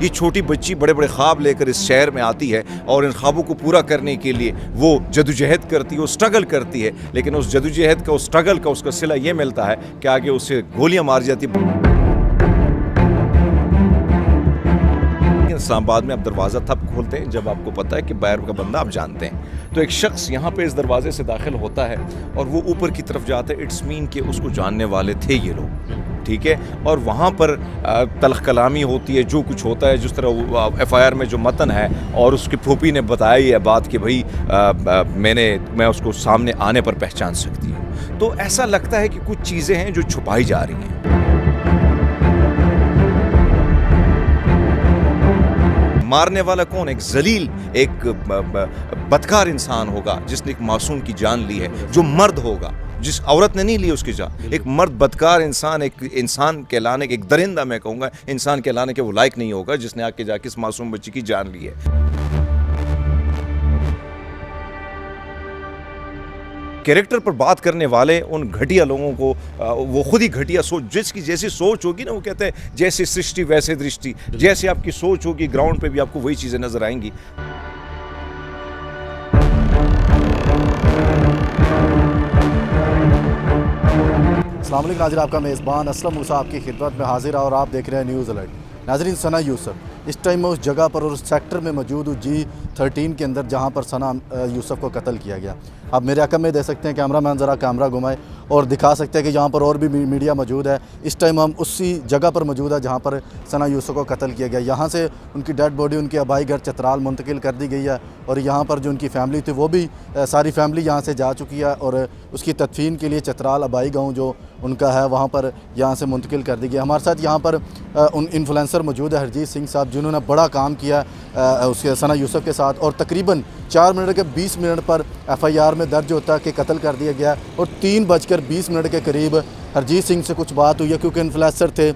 ये छोटी बच्ची बड़े बड़े ख्वाब लेकर इस शहर में आती है और इन ख्वाबों को पूरा करने के लिए वो जदोजहद करती है, वो स्ट्रगल करती है, लेकिन उस जदोजहद का, उस स्ट्रगल का उसका सिला ये मिलता है कि आगे उससे गोलियां मारी जाती है। इस्लामाबाद में आप दरवाज़ा तब खोलते हैं जब आपको पता है कि बाहर का बंदा आप जानते हैं। तो एक शख्स यहाँ पे इस दरवाजे से दाखिल होता है और वो ऊपर की तरफ जाता है, इट्स मीन कि उसको जानने वाले थे ये लोग, ठीक है। और वहाँ पर तल्ख कलामी होती है, जो कुछ होता है, जिस तरह FIR में जो मतन है और उसकी फूफी ने बताया ये बात कि भाई मैं उसको सामने आने पर पहचान सकती हूँ। तो ऐसा लगता है कि कुछ चीज़ें हैं जो छुपाई जा रही हैं। मारने वाला कौन? एक जलील, एक बदकार इंसान होगा जिसने एक मासूम की जान ली है, जो मर्द होगा, जिस औरत ने नहीं ली उसकी जान। एक मर्द बदकार इंसान, एक इंसान कहलाने के, एक दरिंदा मैं कहूँगा, इंसान कहलाने के वो लायक नहीं होगा जिसने आके जाके इस मासूम बच्ची की जान ली है। कैरेक्टर पर बात करने वाले उन घटिया लोगों को वो खुद ही घटिया सोच, जिसकी जैसी सोच होगी ना, वो कहते हैं जैसी सृष्टि वैसे दृष्टि, जैसे आपकी सोच होगी ग्राउंड पे भी आपको वही चीज़ें नजर आएंगी। अस्सलाम वालेकुम नाज़रीन, आपका मेज़बान असलम मूसा आपकी खिदमत में हाजिर है और आप देख रहे हैं न्यूज़ अलर्ट। नाज़रीन, सना यूसुफ इस टाइम मैं उस जगह पर और उस सेक्टर में मौजूद हूँ G13 के अंदर, जहाँ पर सना यूसुफ को कत्ल किया गया। आप मेरे अकम में दे सकते हैं, कैमरा मैन ज़रा कैमरा घुमाए और दिखा सकते हैं कि यहाँ पर और भी मीडिया मौजूद है। इस टाइम हम उसी जगह पर मौजूद है जहाँ पर सना यूसुफ को कत्ल किया गया। यहाँ से उनकी डेड बॉडी उनके आबाई घर चतराल मुंतकिल कर दी गई है और यहाँ पर जो उनकी फैमिली थी वो भी सारी फैमिली यहाँ से जा चुकी है और उसकी तदफीन के लिए चतराल आबाई गाँव जो उनका है वहाँ पर यहाँ से मुंतकिल कर दी गई। हमारे साथ यहाँ पर उन इन्फ्लुएंसर मौजूद है, हरजीत सिंह साहब, जिन्होंने बड़ा काम किया उसके सना यूसुफ के साथ और तकरीबन 4 मिनट के 20 मिनट पर FIR में दर्ज होता है कि कत्ल कर दिया गया और 3:20 के करीब हरजीत सिंह से कुछ बात हुई है, क्योंकि इन्फ्लुएंसर थे,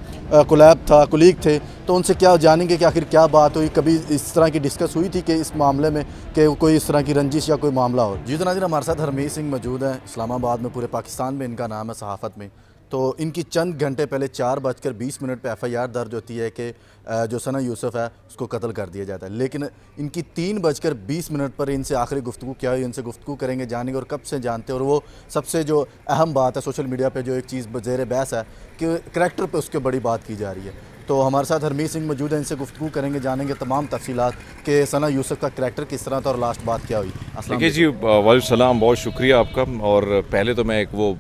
कोलैब था, कुलीग थे, तो उनसे क्या जानेंगे कि आखिर क्या बात हुई, कभी इस तरह की डिस्कस हुई थी कि इस मामले में कि कोई इस तरह की रंजिश या कोई मामला हो। जी तो नाज़रीन, हमारे साथ हरमीत सिंह मौजूद हैं, इस्लामाबाद में, पूरे पाकिस्तान में इनका नाम है सहाफ़त में। तो इनकी चंद घंटे पहले 4:20 पे FIR दर्ज होती है कि जो सना यूसुफ है उसको कत्ल कर दिया जाता है, लेकिन इनकी 3:20 पर इनसे आखिरी गुफ्तगू क्या हुई, इनसे गुफ्तगू करेंगे, जानेंगे और कब से जानते हैं। और वो सबसे जो अहम बात है, सोशल मीडिया पे जो एक चीज़ ज़ेर बहस है कि करैक्टर पे उसके बड़ी बात की जा रही है। तो हमारे साथ हरमीत सिंह मौजूद है, इनसे गुफ्तगू करेंगे, जानेंगे तमाम तफसीलात कि सना यूसुफ का करैक्टर किस तरह था और लास्ट बात क्या हुई। देखिए जी, वालेकुम सलाम, बहुत शुक्रिया आपका। और पहले तो मैं एक वो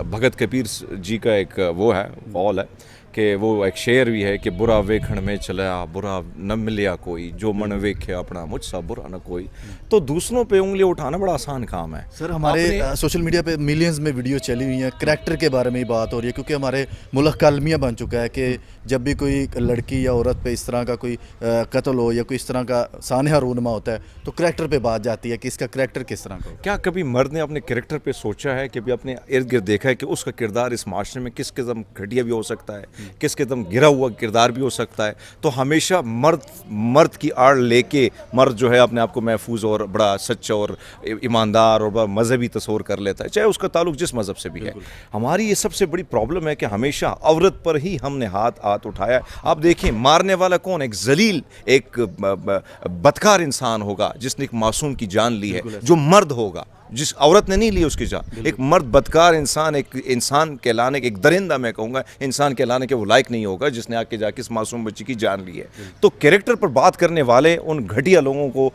भगत कबीर जी का एक वो है बॉल है कि वो एक शेर भी है कि बुरा वेखण में चला बुरा न मिलिया कोई, जो मन वेखे अपना मुझसा बुरा न कोई। तो दूसरों पे उंगली उठाना बड़ा आसान काम है। सर, हमारे सोशल मीडिया पे मिलियंस में वीडियो चली हुई हैं, करैक्टर के बारे में ही बात हो रही है, क्योंकि हमारे मुल्क का अलमिया बन चुका है कि जब भी कोई लड़की या औरत पे इस तरह का कोई कत्ल हो या कोई इस तरह का सानहा रूनमा होता है तो करैक्टर पे बात जाती है कि इसका करैक्टर किस तरह का हो। क्या कभी मर्द ने अपने करैक्टर पे सोचा है कि भी अपने इर्द गिर्द देखा है कि उसका किरदार इस माशरे में किस किस्म घटिया भी हो सकता है, किस किस्म गिरा हुआ किरदार भी हो सकता है। तो हमेशा मर्द की आड़ लेके मर्द जो है अपने आप को महफूज और बड़ा सच्चा और ईमानदार और बड़ा मजहबी तस्वर कर लेता है, चाहे उसका ताल्लुक जिस मज़हब से भी है। हमारी ये सबसे बड़ी प्रॉब्लम है कि हमेशा औरत पर ही हमने हाथ उठाया। आप देखें, मारने वाला कौन? एक जलील, एक बदकार इंसान होगा जिसने एक मासूम की जान ली है, जो मर्द होगा, जिस औरत ने नहीं ली उसकी जान। एक मर्द बदकार इंसान, एक इंसान कहलाने के, एक दरिंदा मैं कहूँगा, इंसान कहलाने के वो लायक नहीं होगा जिसने आके जाके इस मासूम बच्ची की जान ली है। तो कैरेक्टर पर बात करने वाले उन घटिया लोगों को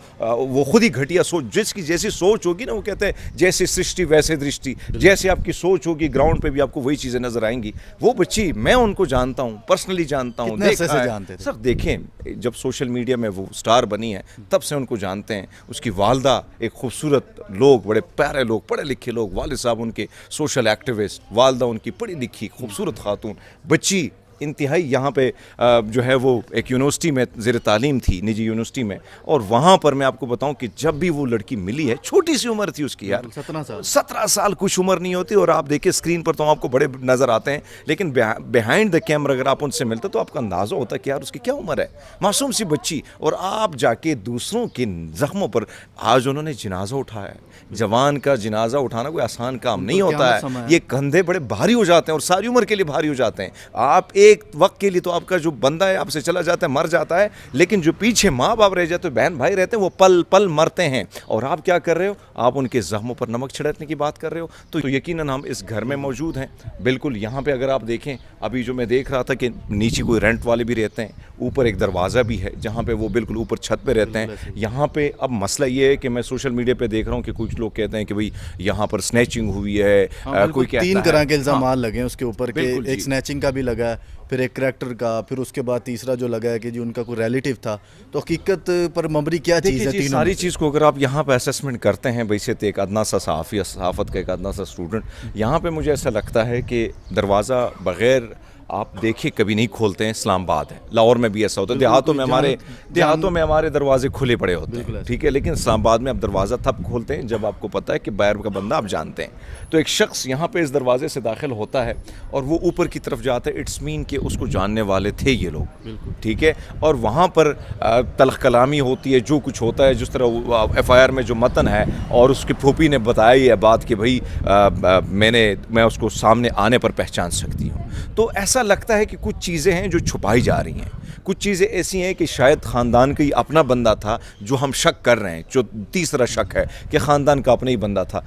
वो खुद ही घटिया सोच, जिसकी जैसी सोच होगी ना, वो कहते हैं जैसी सृष्टि वैसे दृष्टि, जैसे आपकी सोच होगी ग्राउंड पे भी आपको वही चीज़ें नजर आएंगी। वो बच्ची मैं उनको जानता हूँ, पर्सनली जानता हूँ। सर देखें, जब सोशल मीडिया में वो स्टार बनी है तब से उनको जानते हैं। उसकी वालदा एक खूबसूरत लोग, बड़े प्यारे लोग, पढ़े लिखे लोग, वालिद साहब उनके सोशल एक्टिविस्ट, वालदा उनकी पढ़ी लिखी खूबसूरत खातून, बच्ची इंतहाई यहाँ पे जो है वो एक यूनिवर्सिटी में ज़ेर तालीम थी, निजी यूनिवर्सिटी में। और वहाँ पर मैं आपको बताऊँ कि जब भी वो लड़की मिली है, छोटी सी उम्र थी उसकी यार, 17 साल, कुछ उम्र नहीं होती। और आप देखिए स्क्रीन पर तो आपको बड़े नज़र आते हैं, लेकिन बिहाइंड द कैमरा अगर आप उनसे मिलते तो आपका अंदाज़ा होता है कि यार उसकी क्या उम्र है, मासूम सी बच्ची। और आप जाके दूसरों के ज़ख्मों पर आज उन्होंने जनाजा उठाया है। जवान का जनाजा उठाना कोई आसान काम नहीं होता है, ये कंधे बड़े भारी हो जाते हैं और सारी उम्र के लिए भारी हो जाते हैं। आप एक वक्त के लिए तो आपका जो बंदा है आपसे चला जाता है, मर जाता है, लेकिन जो पीछे माँ बाप रह जाते हैं, बहन भाई रहते हैं, वो पल पल मरते हैं। और आप क्या कर रहे हो? आप उनके जख्मों पर नमक छिड़कने की बात कर रहे हो। तो यकीनन हम इस घर में मौजूद हैं। बिल्कुल यहाँ पे अगर आप देखें, अभी जो मैं देख रहा था कि नीचे कोई रेंट वाले भी रहते हैं, ऊपर एक दरवाज़ा भी है जहाँ पे वो बिल्कुल ऊपर छत पे रहते हैं। यहाँ पे अब मसला ये है कि मैं सोशल मीडिया पे देख रहा हूँ कि कुछ लोग कहते हैं कि भाई यहाँ पर स्नैचिंग हुई है। कोई कहता तीन है, तरह के इल्जाम लगे हैं उसके ऊपर के, बिल्कुल एक जी। स्नैचिंग का भी लगा है, फिर एक करैक्टर का, फिर उसके बाद तीसरा जो लगा है कि जी उनका कोई रिलेटिव था। तो हकीकत पर मबनी क्या चीज़ देखिए है जी, तीनों सारी में से? चीज़ को अगर आप यहाँ पे असेसमेंट करते हैं, वैसे तो एक अदना सा सहाफ़ी, सहाफ़त का एक अदना सा स्टूडेंट, यहाँ पे मुझे ऐसा लगता है कि दरवाज़ा बग़ैर आप देखिए कभी नहीं खोलते हैं। इस्लामाबाद है, लाहौर में भी ऐसा होता है, देहातों में हमारे दरवाजे खुले पड़े होते हैं, ठीक है, लेकिन इस्लामाबाद में आप दरवाज़ा तब खोलते हैं जब आपको पता है कि बाहर का बंदा आप जानते हैं। तो एक शख्स यहाँ पे इस दरवाजे से दाखिल होता है और वो ऊपर की तरफ जाता है, इट्स मीन कि उसको जानने वाले थे ये लोग, ठीक है। और वहाँ पर तल्ख़ कलामी होती है, जो कुछ होता है, जिस तरह FIR में जो मतन है, और उसकी फूफी ने बताया ये बात कि भाई मैं उसको सामने आने पर पहचान सकती हूँ। तो ऐसा लगता है कि कुछ चीज़ें हैं जो छुपाई जा रही हैं, कुछ चीज़ें ऐसी हैं कि शायद ख़ानदान का ही अपना बंदा था, जो हम शक कर रहे हैं, जो तीसरा शक है कि ख़ानदान का अपना ही बंदा था।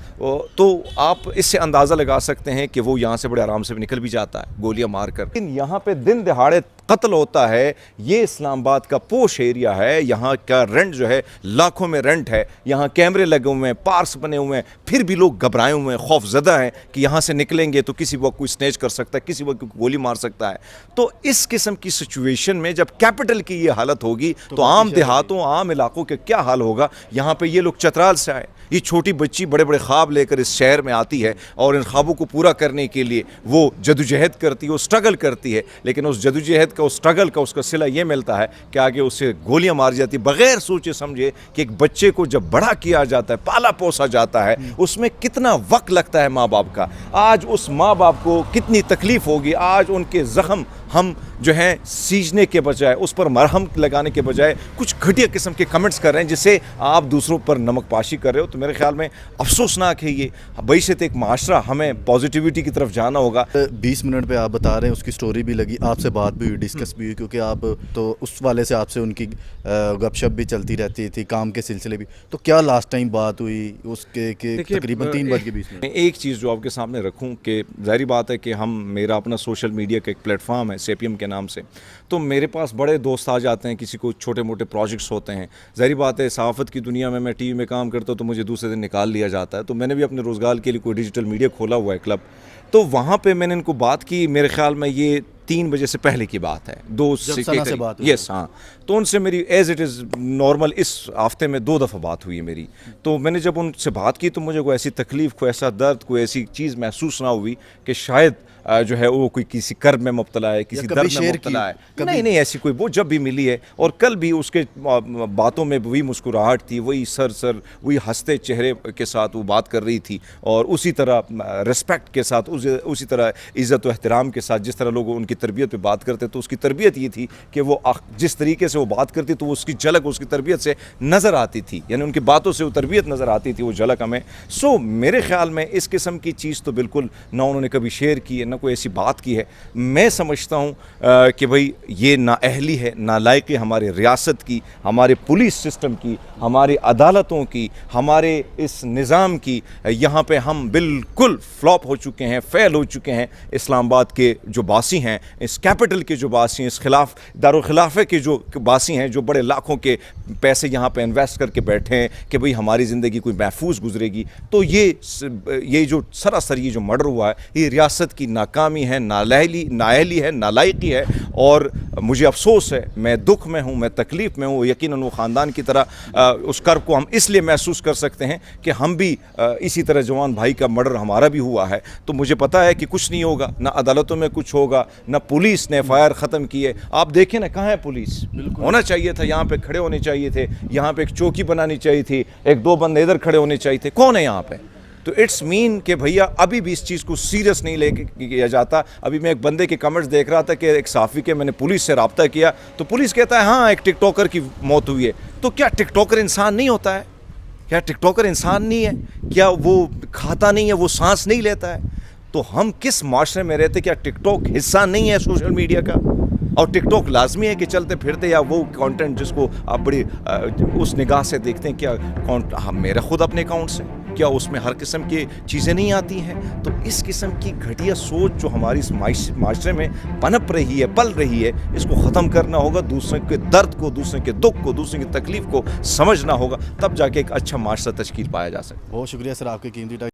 तो आप इससे अंदाज़ा लगा सकते हैं कि वो यहाँ से बड़े आराम से भी निकल भी जाता है गोलियाँ मार कर। लेकिन यहाँ पे दिन दहाड़े कत्ल होता है। ये इस्लामाबाद का पोश एरिया है, यहाँ का रेंट जो है लाखों में रेंट है, यहाँ कैमरे लगे हुए हैं, पार्क्स बने हुए हैं, फिर भी लोग घबराए हुए हैं, खौफजदा हैं कि यहाँ से निकलेंगे तो किसी वक्त कोई स्नैच कर सकता है, किसी वक्त गोली मार सकता है। तो इस किस्म की सिचुएशन में जब कैपिटल की ये हालत होगी तो आम देहातों, आम इलाकों के क्या हाल होगा। यहाँ पे ये लोग चतराल से आए, ये छोटी बच्ची बड़े बड़े ख्वाब लेकर इस शहर में आती है और इन ख्वाबों को पूरा करने के लिए वो जदोजहद करती है, वो स्ट्रगल करती है, लेकिन उस जदोजहद का, उस स्ट्रगल का उसका सिला ये मिलता है कि आगे उससे गोलियां मारी जाती बगैर सोचे समझे। कि एक बच्चे को जब बड़ा किया जाता है, पाला पोसा जाता है, उसमें कितना वक्त लगता है माँ बाप का। आज उस माँ बाप को कितनी तकलीफ होगी, आज उनके ज़ख्म हम जो है सींचने के बजाय, उस पर मरहम लगाने के बजाय कुछ घटिया किस्म के कमेंट्स कर रहे हैं, जिससे आप दूसरों पर नमकपाशी कर रहे हो। तो मेरे ख्याल में अफसोसनाक है ये। बैशत एक माशरा, हमें पॉजिटिविटी की तरफ जाना होगा। 20 मिनट पे आप बता रहे हैं, उसकी स्टोरी भी लगी, आपसे बात भी हुई, डिस्कस भी हुई, क्योंकि आप तो उस वाले से आपसे उनकी गपशप भी चलती रहती थी, काम के सिलसिले भी। तो क्या लास्ट टाइम बात हुई उसके के तकरीबन 3:20 एक चीज़ जो आपके सामने रखूं कि ज़ाहिर बात है कि मेरा अपना सोशल मीडिया का एक प्लेटफॉर्म है सेपीएम के नाम से, तो मेरे पास बड़े दोस्त आ जाते हैं, किसी को छोटे मोटे प्रोजेक्ट्स होते हैं। ज़ाहिर बात है सहाफ़त की दुनिया में मैं टीवी में काम करता हूँ तो मुझे दूसरे दिन निकाल लिया जाता है। तो मैंने भी अपने रोज़गार के लिए कोई डिजिटल मीडिया खोला हुआ है क्लब, तो वहाँ पे मैंने इनको बात की। मेरे ख्याल में ये 3 बजे से पहले की बात है, 2 से बात हुई। यस, हाँ। तो उनसे मेरी एज़ इट इज़ नॉर्मल इस हफ्ते में 2 दफ़ा बात हुई मेरी। तो मैंने जब उनसे बात की तो मुझे कोई ऐसी तकलीफ़, कोई ऐसा दर्द, कोई ऐसी चीज़ महसूस ना हुई कि शायद जो है वो कोई किसी कर्ब में मुब्तला है, किसी दर्द में मुब्तला है। नहीं, ऐसी कोई, वो जब भी मिली है और कल भी उसके बातों में वही मुस्कुराहट थी, वही सर वही हंसते चेहरे के साथ वो बात कर रही थी, और उसी तरह रिस्पेक्ट के साथ, उसी तरह इज़्ज़त व एहतराम के साथ जिस तरह लोग उनकी तरबियत पे बात करते। तो उसकी तरबियत ये थी कि वो जिस तरीके से वो बात करती तो उसकी झलक उसकी तरबियत से नज़र आती थी, यानी उनकी बातों से वो तरबियत नज़र आती थी, वो झलक हमें। सो मेरे ख्याल में इस किस्म की चीज़ तो बिल्कुल ना उन्होंने कभी शेयर की है, ना कोई ऐसी बात की है। मैं समझता हूँ कि भाई ये नाअहली है, नालायकी हमारे रियासत की, हमारे पुलिस सिस्टम की, हमारी अदालतों की, हमारे इस निज़ाम की। यहाँ पे हम बिल्कुल फ्लॉप हो चुके हैं, फेल हो चुके हैं। इस्लामाबाद के जो बासी हैं, इस कैपिटल के जो बासी हैं, इस खिलाफ दारुल खिलाफे के जो बासी हैं, जो बड़े लाखों के पैसे यहाँ पे इन्वेस्ट करके बैठे हैं कि भाई हमारी ज़िंदगी कोई महफूज गुजरेगी। तो ये जो सरासर ये जो मर्डर हुआ है, ये रियासत की नाकामी है, नाअहली है, नालायकी है। और मुझे अफसोस है, मैं दुख में हूँ, मैं तकलीफ़ में हूँ। यकीनन वो ख़ानदान की तरह उस कर्ब को हम इसलिए महसूस कर सकते हैं कि हम भी इसी तरह जवान भाई का मर्डर हमारा भी हुआ है। तो मुझे पता है कि कुछ नहीं होगा, ना अदालतों में कुछ होगा, ना पुलिस ने FIR ख़त्म की है। आप देखें ना, कहाँ है पुलिस? होना चाहिए था, यहाँ पे खड़े होने चाहिए थे, यहाँ पे एक चौकी बनानी चाहिए थी, 1-2 बंदे इधर खड़े होने चाहिए थे। कौन है यहाँ पे? तो इट्स मीन कि भैया अभी भी इस चीज़ को सीरियस नहीं लेके किया जाता। अभी मैं एक बंदे के कमेंट्स देख रहा था कि एक साफ़ी के मैंने पुलिस से रब्ता किया तो पुलिस कहता है हाँ एक टिकटॉकर की मौत हुई है। तो क्या टिकटॉकर इंसान नहीं होता है? क्या टिकटॉकर इंसान नहीं है? क्या वो खाता नहीं है, वो सांस नहीं लेता है? तो हम किस माशरे में रहते? क्या टिकटॉक हिस्सा नहीं है सोशल मीडिया का? और टिकटॉक लाजमी है कि चलते फिरते या वो कंटेंट जिसको आप बड़ी उस निगाह से देखते हैं, क्या हम मेरा खुद अपने अकाउंट से क्या उसमें हर किस्म की चीज़ें नहीं आती हैं? तो इस किस्म की घटिया सोच जो हमारी इस माशरे में पनप रही है, पल रही है, इसको ख़त्म करना होगा। दूसरे के दर्द को, दूसरे के दुख को, दूसरे की तकलीफ़ को समझना होगा, तब जाके एक अच्छा माशरा तश्कील पाया जा सकता है। बहुत शुक्रिया सर आपके कीमती टाइम